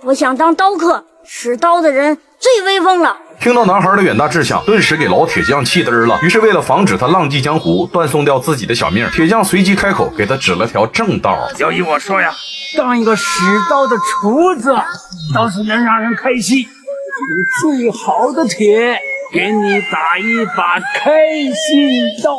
我想当刀客，使刀的人最威风了。听到男孩的远大志向，顿时给老铁匠气嘚了。于是为了防止他浪迹江湖，断送掉自己的小命，铁匠随即开口给他指了条正道。要依我说呀，当一个使刀的厨子，倒是能让人开心。用最好的铁给你打一把开心刀。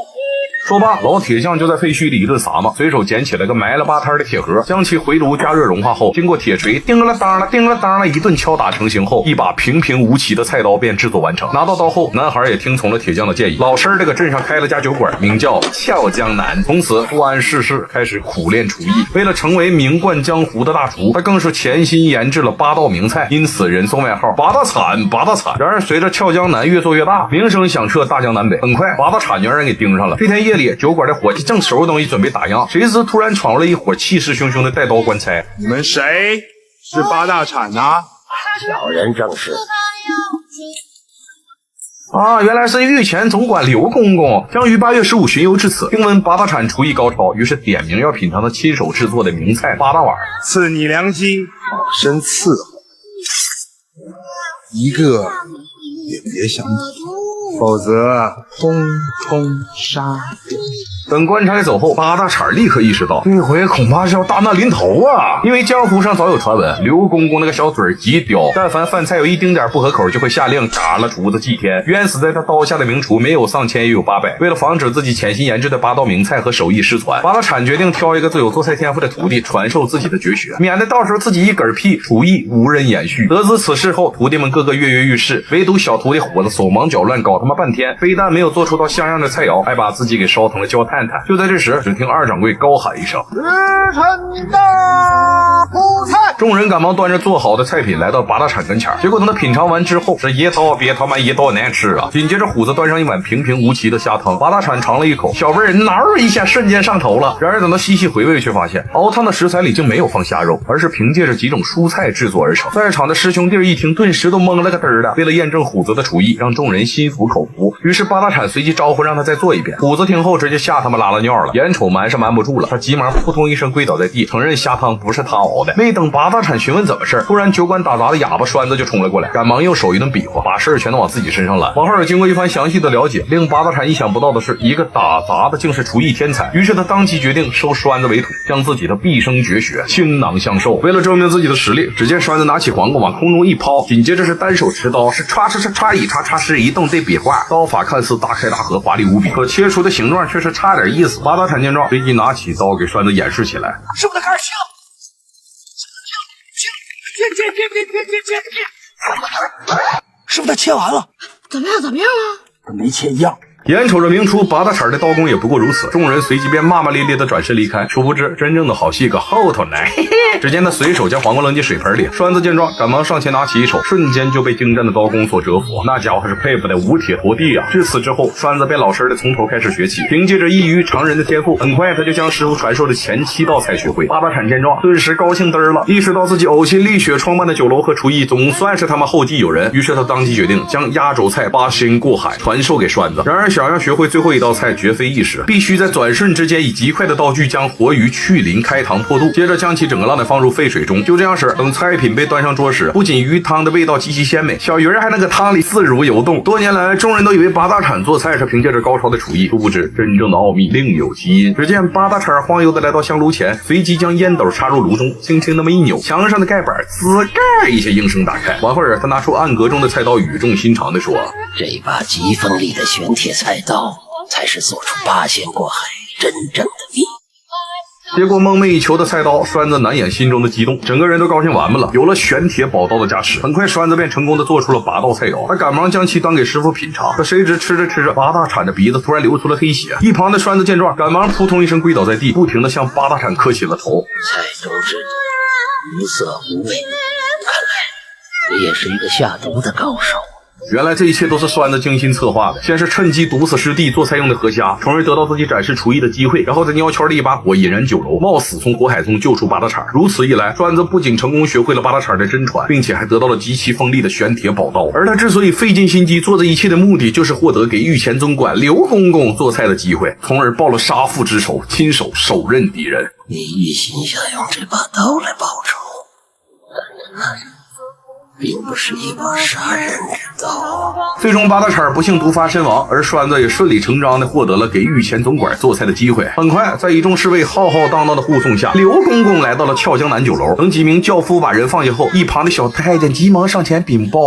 说罢，老铁匠就在废墟里一顿撒嘛，随手捡起了个埋了吧摊的铁盒，将其回炉加热融化后，经过铁锤叮了当了叮了当了一顿敲打成型后，一把平平无奇的菜刀便制作完成。拿到刀后，男孩也听从了铁匠的建议，老身这个镇上开了家酒馆，名叫俏江南，从此不谙世事，开始苦练厨艺。为了成为名冠江湖的大厨，他更是潜心研制了8道名菜，因此人送外号八大铲八大铲。然而随着俏江南越做越大，名声响彻大江南北，很快八大铲就让人给盯上了。这天夜里，酒馆的伙计正收拾东西准备打烊，谁知突然闯入了一伙气势汹汹的带刀官差。你们谁是八大铲啊？小人正是。原来是御前总管刘公公将于8月15巡游至此，听闻八大铲厨艺高超，于是点名要品尝他亲手制作的名菜八大碗。赐你良机，好生伺候，一个也别想走，否则通通杀掉。等官差走后，八大铲立刻意识到，这回恐怕是要大难临头啊！因为江湖上早有传闻，刘公公那个小嘴极刁，但凡饭菜有一丁点不合口，就会下令嘎了厨子祭天。冤死在他刀下的名厨没有上千也有800。为了防止自己潜心研制的8道名菜和手艺失传，八大铲决定挑一个最有做菜天赋的徒弟传授自己的绝学，免得到时候自己一嗝屁，厨艺无人延续。得知此事后，徒弟们个个跃跃欲试，唯独小徒弟伙子手忙脚乱，搞他妈半天，非但没有做出到像样的菜肴，还把自己给烧成了焦炭。就在这时，只听二掌柜高喊一声：“时辰到，出菜！”众人赶忙端着做好的菜品来到八大铲跟前，结果等他品尝完之后，是一刀比他妈一刀难吃啊！紧接着，虎子端上一碗平平无奇的虾汤，八大铲尝了一口，小味儿挠一下，瞬间上头了。然而等到细细回味，却发现熬汤的食材里竟没有放虾肉，而是凭借着几种蔬菜制作而成。在场的师兄弟一听，顿时都懵了个嘚儿的。为了验证虎子的厨艺，让众人心服口服，于是八大铲随即招呼让他再做一遍。虎子听后直接吓他妈拉了尿了，眼瞅瞒是瞒不住了，他急忙扑通一声跪倒在地，承认虾汤不是他熬的。没等八大铲询问怎么事，突然酒馆打杂的哑巴栓子就冲了过来，赶忙用手一顿比划，把事儿全都往自己身上揽。往后经过一番详细的了解，令八大铲意想不到的是，一个打杂的竟是厨艺天才。于是他当即决定收栓子为徒，将自己的毕生绝学倾囊相授。为了证明自己的实力，只见栓子拿起黄瓜往空中一抛，紧接着是单手持刀，是歘是一动这笔画，刀法看似大开大合，华丽无比，可切出的形状却是差点意思。八大铲见状，随即拿起刀给栓子演示起来。师傅他开始切了，切！师傅他切完了，怎么样啊？跟没切一样。眼瞅着名厨八大铲的刀工也不过如此，众人随即便骂骂咧咧的转身离开。殊不知，真正的好戏搁后头呢。只见他随手将黄瓜扔进水盆里，栓子见状，赶忙上前拿起一手，瞬间就被精湛的刀工所折服。那家伙是佩服的五体投地啊！至此之后，栓子便老实的从头开始学起，凭借着异于常人的天赋，很快他就将师傅传授的前7道菜学会。八大铲见状，顿时高兴嘚了，意识到自己呕心沥血创办的酒楼和厨艺总算是他妈后继有人。于是他当即决定将压轴菜八仙过海传授给栓子。然而想要学会最后一道菜绝非易事，必须在转瞬之间以极快的道具将活鱼去鳞开膛破肚，接着将其整个浪的放入沸水中。就这样式，等菜品被端上桌时，不仅鱼汤的味道极其鲜美，小鱼儿还能搁汤里自如游动。多年来，众人都以为八大铲做菜是凭借着高超的厨艺，殊不知真正的奥秘另有其因。只见八大铲晃悠的来到香炉前，随即将烟斗插入炉中，轻轻那么一扭，墙上的盖板滋盖一下应声打开。完会儿，他拿出暗格中的菜刀，语重心长地说：“这把极锋利的玄铁菜刀，才是做出八仙过海真正的秘密。”接过梦寐以求的菜刀，栓子难掩心中的激动，整个人都高兴完了。有了玄铁宝刀的加持，很快栓子便成功的做出了8道菜肴。他赶忙将其端给师傅品尝，可谁知吃着吃着，八大铲的鼻子突然流出了黑血。一旁的栓子见状，赶忙扑通一声跪倒在地，不停的向八大铲磕起了头。菜中之毒，无色无味，看来你也是一个下毒的高手。原来这一切都是栓子精心策划的，先是趁机毒死师弟做菜用的河虾，从而得到自己展示厨艺的机会，然后在鸟圈里一把火引燃酒楼，冒死从火海中救出八大铲。如此一来，栓子不仅成功学会了八大铲的真传，并且还得到了极其锋利的玄铁宝刀。而他之所以费尽心机做这一切的目的，就是获得给御前总管刘公公做菜的机会，从而报了杀父之仇，亲手手刃敌人。你一心想用这把刀来报仇，并不是一把杀人之刀。最终八大铲不幸毒发身亡，而栓子也顺理成章地获得了给御前总管做菜的机会。很快，在一众侍卫浩浩荡荡的护送下，刘公公来到了俏江南酒楼。等几名轿夫把人放下后，一旁的小太监急忙上前禀报：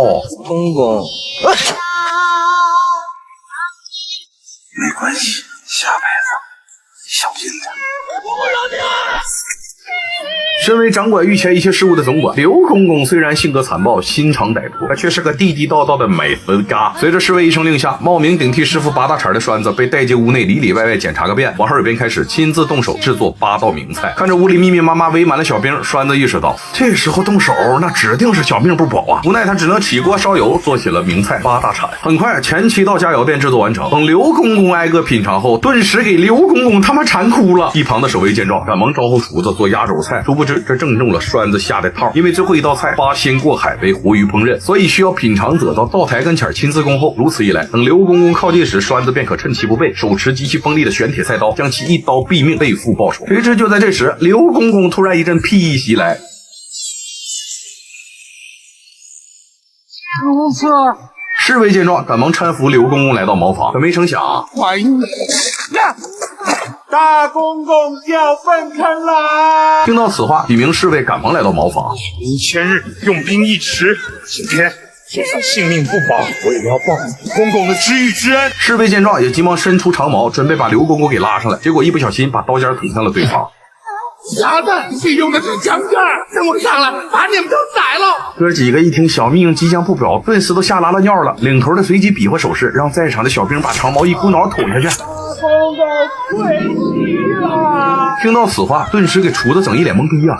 公公，没关系，下辈子小心点。身为掌管御前一切事务的总管，刘公公虽然性格残暴、心肠歹毒，他却是个地地道道的美食家。随着侍卫一声令下，冒名顶替师傅八大铲的栓子被带进屋内，里里外外检查个遍。王二便开始亲自动手制作8道名菜。看着屋里密密麻麻围满了小兵，栓子意识到这时候动手那指定是小命不保啊！无奈他只能起锅烧油，做起了名菜8大铲。很快，前7道佳肴便制作完成。等刘公公挨个品尝后，顿时给刘公公他妈馋哭了。一旁的守卫见状，赶忙招呼厨子做压轴菜，殊不知这正中了栓子下的套。因为最后一道菜八仙过海为活鱼烹饪，所以需要品尝者到灶台跟前亲自恭候。如此一来，等刘公公靠近时，栓子便可趁其不备，手持极其锋利的玄铁菜刀，将其一刀毙命，为父报仇。谁知就在这时，刘公公突然一阵屁意袭来。如此，侍卫见状，赶忙搀扶刘公公来到茅房，可没成想，大公公掉粪坑啦！听到此话，几名侍卫赶忙来到茅房。你前日用兵一迟，今天就算性命不保，我也要报你公公的知遇之恩。侍卫见状，也急忙伸出长矛，准备把刘公公给拉上来，结果一不小心把刀尖捅向了对方。丫的，你用的是枪杆，等我上来把你们都宰了！哥几个一听小命即将不保，顿时都吓拉了尿了。领头的随即比划手势，让在场的小兵把长矛一股脑捅下去。公公跪地了！听到此话，顿时给厨子整一脸懵逼啊！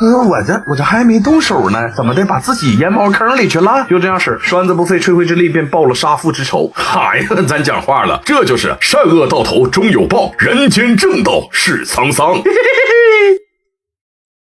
我这还没动手呢，怎么的把自己淹茅坑里去了？就这样式，栓子不费吹灰之力便报了杀父之仇。嗨呀，咱讲话了，这就是善恶到头终有报，人间正道是沧桑。嘿嘿嘿嘿。